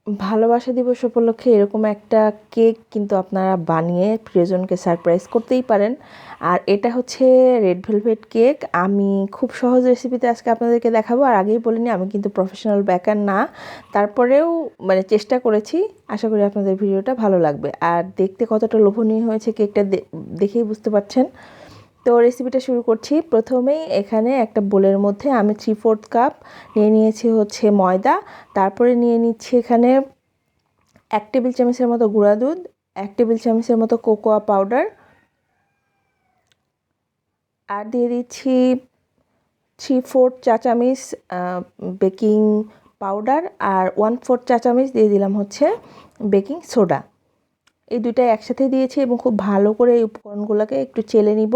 ভালোবাসা দিবস উপলক্ষে এরকম একটা কেক কিন্তু আপনারা বানিয়ে প্রিয়জনকে সারপ্রাইজ করতেই পারেন। আর এটা হচ্ছে রেড ভেলভেট কেক। আমি খুব সহজ রেসিপিতে আজকে আপনাদেরকে দেখাবো। আর আগেই বলিনি আমি কিন্তু প্রফেশনাল বেকার না, তারপরেও মানে চেষ্টা করেছি। আশা করি আপনাদের ভিডিওটা ভালো লাগবে। আর দেখতে কতটা লোভনীয় হয়েছে কেকটা দেখেই বুঝতে পারছেন। তো রেসিপিটা শুরু করছি। প্রথমেই এখানে একটা বোলের মধ্যে আমি 3/4 কাপ নিয়ে নিয়েছি হচ্ছে ময়দা। তারপরে নিয়ে নিচ্ছি এখানে 1 টেবিল চামচের মতো গুঁড়া দুধ, 1 টেবিল চামচের মতো কোকোয়া পাউডার, আর দিয়ে দিচ্ছি 3/4 চা চামচ বেকিং পাউডার, আর 1/4 চা চামচ দিয়ে দিলাম হচ্ছে বেকিং সোডা। এই দুটাই একসাথে দিয়েছি এবং খুব ভালো করে এই উপকরণগুলোকে একটু চেলে নিব।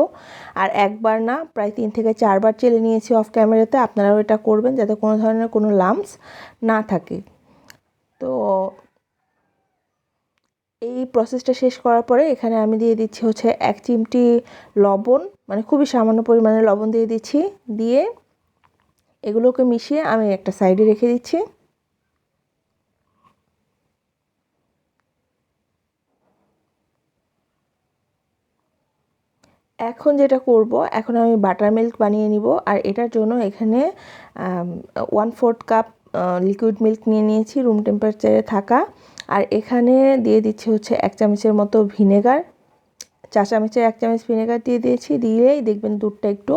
আর একবার না, প্রায় 3 থেকে 4 বার চেলে নিয়েছি অফ ক্যামেরাতে। আপনারাও এটা করবেন যাতে কোনো ধরনের কোনো লাম্পস না থাকে। তো এই প্রসেসটা শেষ করার পরে এখানে আমি দিয়ে দিচ্ছি হচ্ছে 1 চিমটি লবণ, মানে খুবই সামান্য পরিমাণে লবণ দিয়ে দিচ্ছি। দিয়ে এগুলোকে মিশিয়ে আমি একটা সাইডে রেখে দিচ্ছি। এখন যেটা করব, এখন আমি বাটার মিল্ক বানিয়ে নিব। আর এটার জন্য এখানে 1/4 কাপ লিকুইড মিল্ক নিয়ে নিয়েছি রুম টেম্পারেচারে থাকা। আর এখানে দিয়ে দিচ্ছি হচ্ছে 1 চামচের মতো ভিনেগার, চা চামচের 1 চামচ ভিনেগার দিয়ে দিয়েছি। দিলেই দেখবেন দুধটা একটু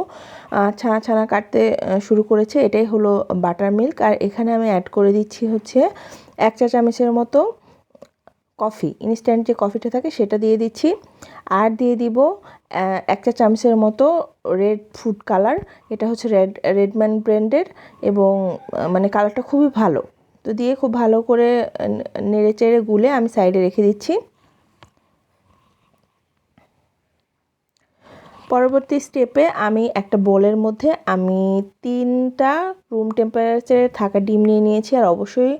ছানা ছানা কাটতে শুরু করেছে। এটাই হলো বাটার মিল্ক। আর এখানে আমি অ্যাড করে দিচ্ছি হচ্ছে 1 চা চামচের মতো কফি, ইনস্ট্যান্ট যে কফিটা থাকে সেটা দিয়ে দিচ্ছি। আর দিয়ে দিব 1 চা চামচের মতো রেড ফুড কালার। এটা হচ্ছে রেডম্যান ব্র্যান্ডের এবং মানে কালারটা খুবই ভালো। তো দিয়ে খুব ভালো করে নেড়ে চেড়ে গুলে আমি সাইডে রেখে দিচ্ছি। পরবর্তী স্টেপে আমি একটা বোলের মধ্যে আমি 3টা রুম টেম্পারেচারে থাকা ডিম নিয়ে নিয়েছি। আর অবশ্যই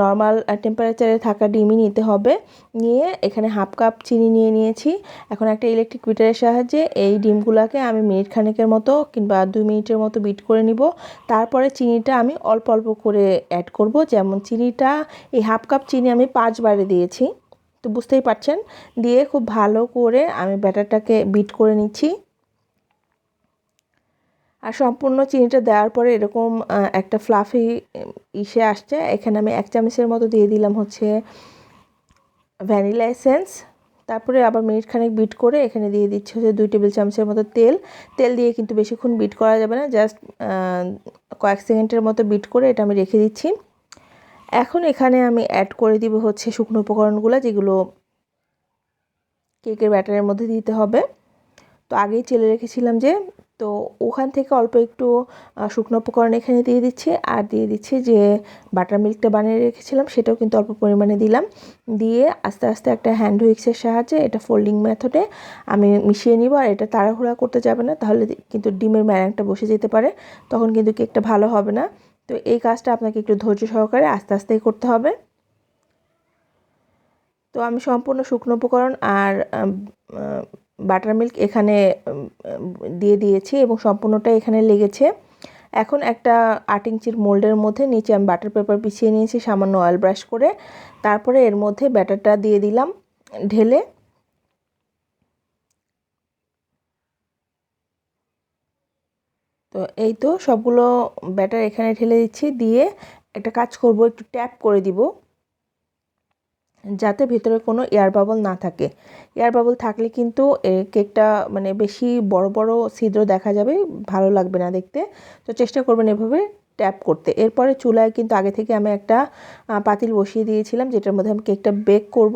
নর্মাল টেম্পারেচারে থাকা ডিমই নিতে হবে। নিয়ে এখানে 1/2 কাপ চিনি নিয়ে নিয়েছি। এখন একটা ইলেকট্রিক বিটারের সাহায্যে এই ডিমগুলোকে আমি মিনিট খানেকের মতো কিংবা 2 মিনিটের মতো বিট করে নিব। তারপরে চিনিটা আমি অল্প অল্প করে অ্যাড করব। যেমন চিনিটা, এই 1/2 কাপ চিনি আমি 5 বারে দিয়েছি, তো বুঝতেই পারছেন। দিয়ে খুব ভালো করে আমি ব্যাটারটাকে বিট করে নিচ্ছি। আর সম্পূর্ণ চিনিটা দেওয়ার পরে এরকম একটা ফ্লাফি ইসে আসছে। এখানে আমি 1 চামচের মতো দিয়ে দিলাম হচ্ছে ভ্যানিলা এসেন্স। তারপরে আবার মিনিট খানেক বিট করে এখানে দিয়ে দিচ্ছি হচ্ছে 2 টেবিল চামচের মতো তেল। তেল দিয়ে কিন্তু বেশিক্ষণ বিট করা যাবে না, জাস্ট কয়েক সেকেন্ডের মতো বিট করে এটা আমি রেখে দিচ্ছি। এখন এখানে আমি অ্যাড করে দিব হচ্ছে শুকনো উপকরণগুলো, যেগুলো কেকের ব্যাটারের মধ্যে দিতে হবে। তো আগেই চেলে রেখেছিলাম যে, তো ওখান থেকে অল্প একটু শুকনো উপকরণ এখানে দিয়ে দিচ্ছি। আর দিয়ে দিচ্ছি যে বাটার মিল্কটা বানিয়ে রেখেছিলাম, সেটাও কিন্তু অল্প পরিমাণে দিলাম। দিয়ে আস্তে আস্তে একটা হ্যান্ড হুইক্সের সাহায্যে এটা ফোল্ডিং মেথডে আমি মিশিয়ে নিব। আর এটা তাড়াহুড়া করতে যাবে না, তাহলে কিন্তু ডিমের ম্যারাংটা বসে যেতে পারে, তখন কিন্তু কেকটা ভালো হবে না। তো এই কাজটা আপনাকে একটু ধৈর্য সহকারে আস্তে আস্তেই করতে হবে। তো আমি সম্পূর্ণ শুকনো উপকরণ আর বাটার মিল্ক এখানে দিয়ে দিয়েছি এবং সম্পূর্ণটা এখানে লেগেছে। এখন একটা 8 ইঞ্চির মোল্ডের মধ্যে নিচে আমি বাটার পেপার বিছিয়ে নিয়েছি সামান্য অয়েল ব্রাশ করে। তারপরে এর মধ্যে ব্যাটারটা দিয়ে দিলাম ঢেলে। তো এই তো সবগুলো ব্যাটার এখানে ঢেলে দিচ্ছি। দিয়ে একটা কাজ করব, একটু ট্যাপ করে দিব যাতে ভেতরে কোনো এয়ার বাবল না থাকে। এয়ার বাবল থাকলে কিন্তু কেকটা মানে বেশি বড় বড় ছিদ্র দেখা যাবে, ভালো লাগবে না দেখতে। তো চেষ্টা করবেন এভাবে ট্যাপ করতে। এরপরে চুলায় কিন্তু আগে থেকে আমি একটা পাতিল বসিয়ে দিয়েছিলাম, যেটার মধ্যে আমি কেকটা বেক করব।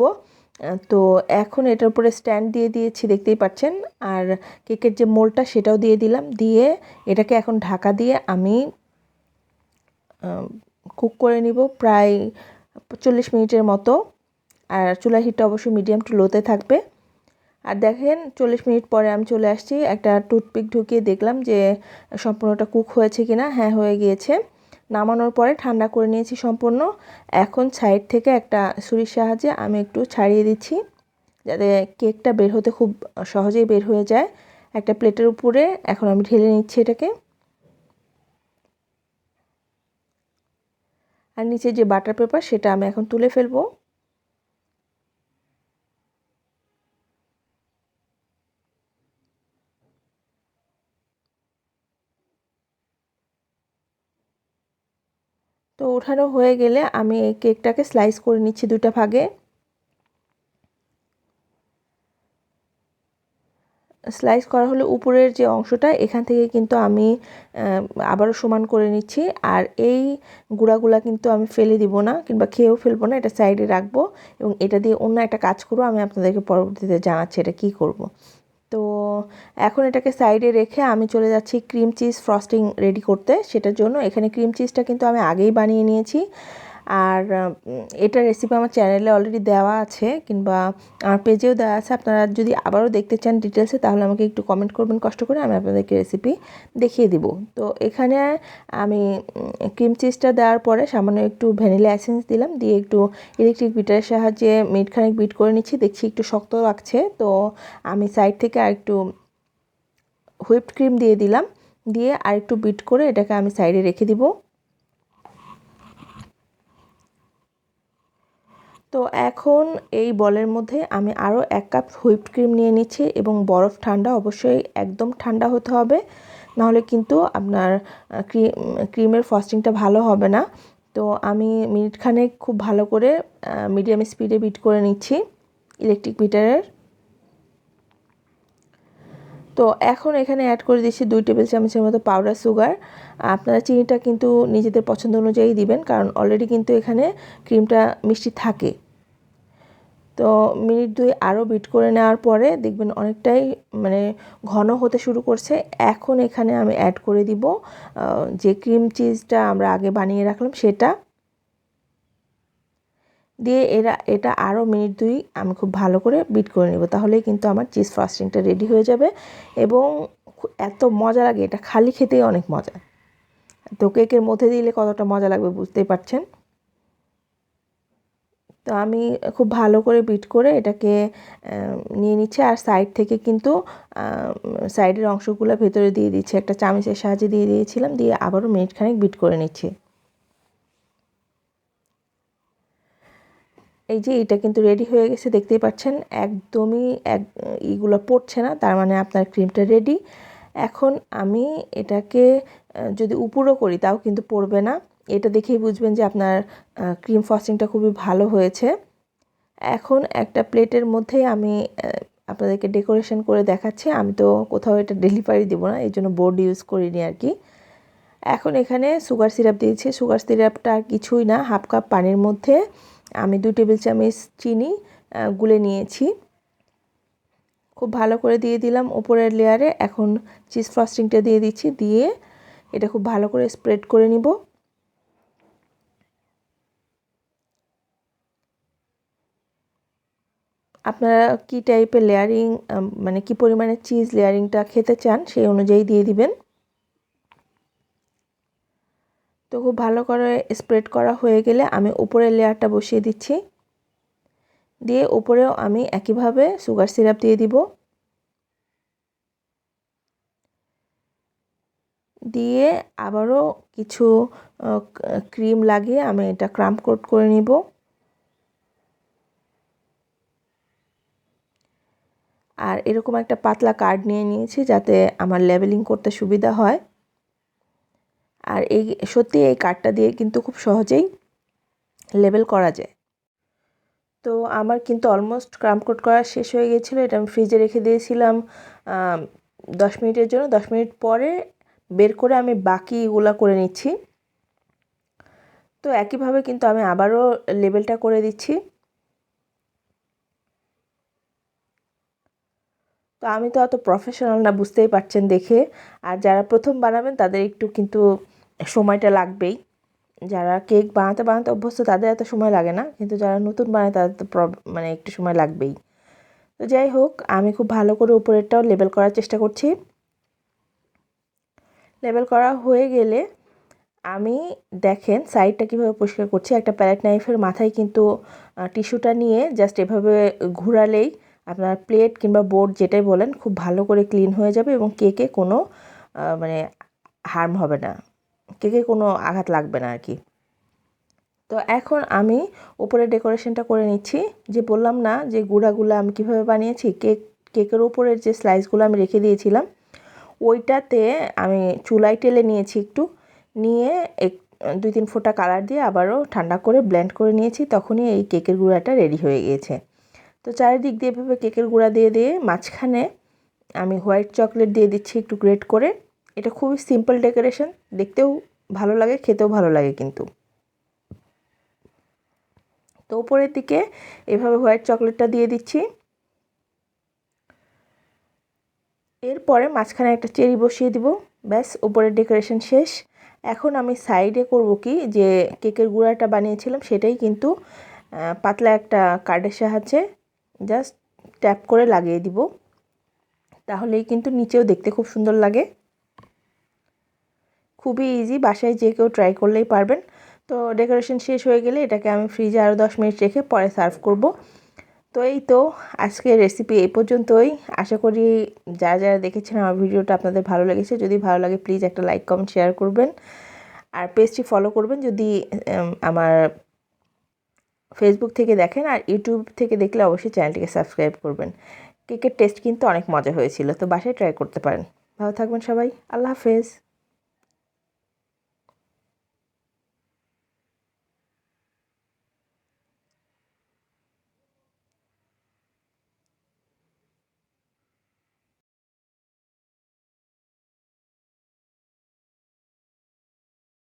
তো এখন এটার উপরে স্ট্যান্ড দিয়ে দিয়েছি, দেখতেই পাচ্ছেন। আর কেকের যে মোল্ডটা সেটাও দিয়ে দিলাম। দিয়ে এটাকে এখন ঢাকা দিয়ে আমি কুক করে নিব প্রায় 40 মিনিটের মতো। আর চুলার হিটটা অবশ্যই মিডিয়াম টু লোতে থাকবে। আর দেখেন 40 মিনিট পরে আমি চলে আসছি, একটা টুথপিক ঢুকিয়ে দেখলাম যে সম্পূর্ণটা কুক হয়েছে কিনা। হ্যাঁ, হয়ে গিয়েছে। নামানোর পরে ঠান্ডা করে নিয়েছি সম্পূর্ণ। এখন সাইড থেকে একটা ছুরির সাহায্যে আমি একটু ছাড়িয়ে দিচ্ছি, যাতে কেকটা বের হতে খুব সহজেই বের হয়ে যায়। একটা প্লেটের উপরে এখন আমি ঢেলে নিচ্ছি এটাকে। আর নিচে যে বাটার পেপার সেটা আমি এখন তুলে ফেলবো। তো ওঠানো হয়ে গেলে আমি এই কেকটাকে স্লাইস করে নিচ্ছি 2টা ভাগে। স্লাইস করা হলে উপরের যে অংশটা এখান থেকে কিন্তু আমি আবারও সমান করে নিচ্ছি। আর এই গুঁড়াগুলা কিন্তু আমি ফেলে দিব না কিংবা খেয়েও ফেলবো না, এটা সাইডে রাখবো এবং এটা দিয়ে অন্য একটা কাজ করবো। আমি আপনাদেরকে পরবর্তীতে জানাচ্ছি এটা কী করব। তো এখন এটাকে সাইডে রেখে আমি চলে যাচ্ছি ক্রিম চিজ ফ্রস্টিং রেডি করতে। সেটার জন্য এখানে ক্রিম চিজটা কিন্তু আমি আগেই বানিয়ে নিয়েছি। আর এটার রেসিপি আমার চ্যানেলে অলরেডি দেওয়া আছে কিংবা আমার পেজেও দেওয়া আছে। আপনারা যদি আবারও দেখতে চান ডিটেলসে তাহলে আমাকে একটু কমেন্ট করবেন কষ্ট করে, আমি আপনাদেরকে রেসিপি দেখিয়ে দিব। তো এখানে আমি ক্রিম চিজটা দেওয়ার পরে সামান্য একটু ভ্যানিলা এসেন্স দিলাম, দিয়ে একটু ইলেকট্রিক বিটারের সাহায্যে মিনিটখানেক বিট করে নিচ্ছি। দেখছি একটু শক্ত লাগছে, তো আমি সাইড থেকে আরেকটু হুইপড ক্রিম দিয়ে দিলাম, দিয়ে আরেকটু বিট করে এটাকে আমি সাইডে রেখে দিব। তো এখন এই বলের মধ্যে আমি আরও 1 কাপ হুইপড ক্রিম নিয়ে নিচ্ছি এবং বরফ ঠান্ডা, অবশ্যই একদম ঠান্ডা হতে হবে, নাহলে কিন্তু আপনার ক্রিমের ফ্রস্টিংটা ভালো হবে না। তো আমি মিনিটখানেক খুব ভালো করে মিডিয়াম স্পিডে বিট করে নিচ্ছি ইলেকট্রিক বিটারের। তো এখন এখানে অ্যাড করে দিচ্ছি 2 টেবিল চামচের মতো পাউডার সুগার। আপনারা চিনিটা কিন্তু নিজেদের পছন্দ অনুযায়ী দিবেন, কারণ অলরেডি কিন্তু এখানে ক্রিমটা মিষ্টি থাকে। তো মিনিট 2 আরও বিট করে নেওয়ার পরে দেখবেন অনেকটাই মানে ঘন হতে শুরু করছে। এখন এখানে আমি অ্যাড করে দিব যে ক্রিম চিজটা আমরা আগে বানিয়ে রাখলাম সেটা দিয়ে এটা আরও মিনিট 2 আমি খুব ভালো করে বিট করে নেব, তাহলেই কিন্তু আমার চিজ ফ্রস্টিংটা রেডি হয়ে যাবে। এবং এত মজা লাগে, এটা খালি খেতেই অনেক মজা। তো কেকের মধ্যে দিলে কতটা মজা লাগবে বুঝতেই পারছেন। তো আমি খুব ভালো করে বিট করে এটাকে নিয়ে নিচ্ছি। আর সাইড থেকে কিন্তু সাইডের অংশগুলো ভেতরে দিয়ে দিচ্ছি, একটা চামচের সাহায্যে দিয়ে দিয়েছিলাম, দিয়ে আবারও মিনিটখানেক বিট করে নিচ্ছি। এই যে এটা কিন্তু রেডি হয়ে গেছে, দেখতেই পাচ্ছেন একদমই ইগুলো পড়ছে না, তার মানে আপনার ক্রিমটা রেডি। এখন আমি এটাকে যদি উপরও করি তাও কিন্তু পড়বে না, এটা দেখেই বুঝবেন যে আপনার ক্রিম ফ্রস্টিংটা খুবই ভালো হয়েছে। এখন একটা প্লেটের মধ্যে আমি আপনাদেরকে ডেকোরেশন করে দেখাচ্ছি। আমি তো কোথাও এটা ডেলিভারি দেবো না, এই জন্য বোর্ড ইউজ করিনি আর কি। এখন এখানে সুগার সিরাপ দিয়েছি। সুগার সিরাপটা কিছুই না, 1/2 কাপ পানির মধ্যে আমি 2 টেবিল চামচ চিনি গুলে নিয়েছি, খুব ভালো করে দিয়ে দিলাম উপরের লেয়ারে। এখন চিজ ফ্রস্টিংটা দিয়ে দিচ্ছি, দিয়ে এটা খুব ভালো করে স্প্রেড করে নিব। আপনারা কি টাইপের লেয়ারিং মানে কি পরিমাণে চিজ লেয়ারিংটা খেতে চান সেই অনুযায়ী দিয়ে দিবেন। তো খুব ভালো করে স্প্রেড করা হয়ে গেলে আমি উপরের লেয়ারটা বসিয়ে দিচ্ছি, দিয়ে উপরেও আমি একইভাবে সুগার সিরাপ দিয়ে দিব, দিয়ে আবারও কিছু ক্রিম লাগিয়ে আমি এটা ক্রাম্প কোট করে নিব। আর এরকম একটা পাতলা কার্ড নিয়ে নিয়েছি যাতে আমার লেবেলিং করতে সুবিধা হয়। আর সত্যি এই কার্ডটা দিয়ে কিন্তু খুব সহজেই লেবেল করা যায়। তো আমার কিন্তু অলমোস্ট ক্রাম্প কোট করা শেষ হয়ে গিয়েছিলো। এটা আমি ফ্রিজে রেখে দিয়েছিলাম 10 মিনিটের জন্য। 10 মিনিট পরে বের করে আমি বাকিগুলা করে নিচ্ছি। তো একইভাবে কিন্তু আমি আবারও লেবেলটা করে দিচ্ছি। তো আমি তো অত প্রফেশনাল না, বুঝতেই পারছেন দেখে। আর যারা প্রথম বানাবেন তাদের একটু কিন্তু সময়টা লাগবেই। যারা কেক বানাতে বানাতে অভ্যস্ত তাদের এত সময় লাগে না, কিন্তু যারা নতুন বানায় তাদের তো মানে একটু সময় লাগবেই। তো যাই হোক, আমি খুব ভালো করে উপরেরটাও লেবেল করার চেষ্টা করছি। লেবেল করা হয়ে গেলে আমি দেখেন সাইডটা কীভাবে পরিষ্কার করছি। একটা প্যালেট নাইফের মাথায় কিন্তু টিস্যুটা নিয়ে জাস্ট এভাবে ঘোরালেই আপনার প্লেট কিংবা বোর্ড যেটাই বলেন খুব ভালো করে ক্লিন হয়ে যাবে এবং কেকে কোনো মানে হার্ম হবে না, কেকে কোনো আঘাত লাগবে না আর কি। তো এখন আমি উপরে ডেকোরেশনটা করে নিচ্ছি। যে বললাম না যে গুঁড়াগুলো আমি কিভাবে বানিয়েছি, কেকের উপরের যে স্লাইসগুলো আমি রেখে দিয়েছিলাম ওইটাতে আমি চুলায় টেলে নিয়েছি একটু, নিয়ে 2-3 ফোঁটা কালার দিয়ে আবারও ঠান্ডা করে ব্লেন্ড করে নিয়েছি। তখনই এই কেকের গুঁড়াটা রেডি হয়ে গিয়েছে। তো চারিদিক দিয়ে এভাবে কেকের গুঁড়া দিয়ে মাঝখানে আমি হোয়াইট চকলেট দিয়ে দিচ্ছি একটু গ্রেট করে। এটা খুবই সিম্পল ডেকোরেশন, দেখতেও ভালো লাগে, খেতেও ভালো লাগে কিন্তু। তো উপরের দিকে এভাবে হোয়াইট চকলেটটা দিয়ে দিচ্ছি। এরপরে মাঝখানে একটা চেরি বসিয়ে দিব। ব্যাস, উপরের ডেকোরেশন শেষ। এখন আমি সাইডে করব কি, যে কেকের গুঁড়াটা বানিয়েছিলাম সেটাই কিন্তু পাতলা একটা কার্ডের সাহায্যে জাস্ট ট্যাপ করে লাগিয়ে দিব। তাহলেই কিন্তু নিচেও দেখতে খুব সুন্দর লাগে। খুবই ইজি, বাসায় যে কেউ ট্রাই করলেই পারবেন। তো ডেকোরেশন শেষ হয়ে গেলে এটাকে আমি ফ্রিজে আরও 10 মিনিট রেখে পরে সার্ভ করব। তো এই তো আজকের রেসিপি এই পর্যন্তই। আশা করি যারা দেখেছেন আমার ভিডিওটা আপনাদের ভালো লেগেছে। যদি ভালো লাগে প্লিজ একটা লাইক কমেন্ট শেয়ার করবেন, আর পেজটি ফলো করবেন যদি আমার ফেসবুক থেকে দেখেন, আর ইউটিউব থেকে দেখলে অবশ্যই চ্যানেলটিকে সাবস্ক্রাইব করবেন। কেকের টেস্ট কিন্তু অনেক মজা হয়েছিল, তো বাসায় ট্রাই করতে পারেন। ভালো থাকবেন সবাই, আল্লাহ হাফেজ।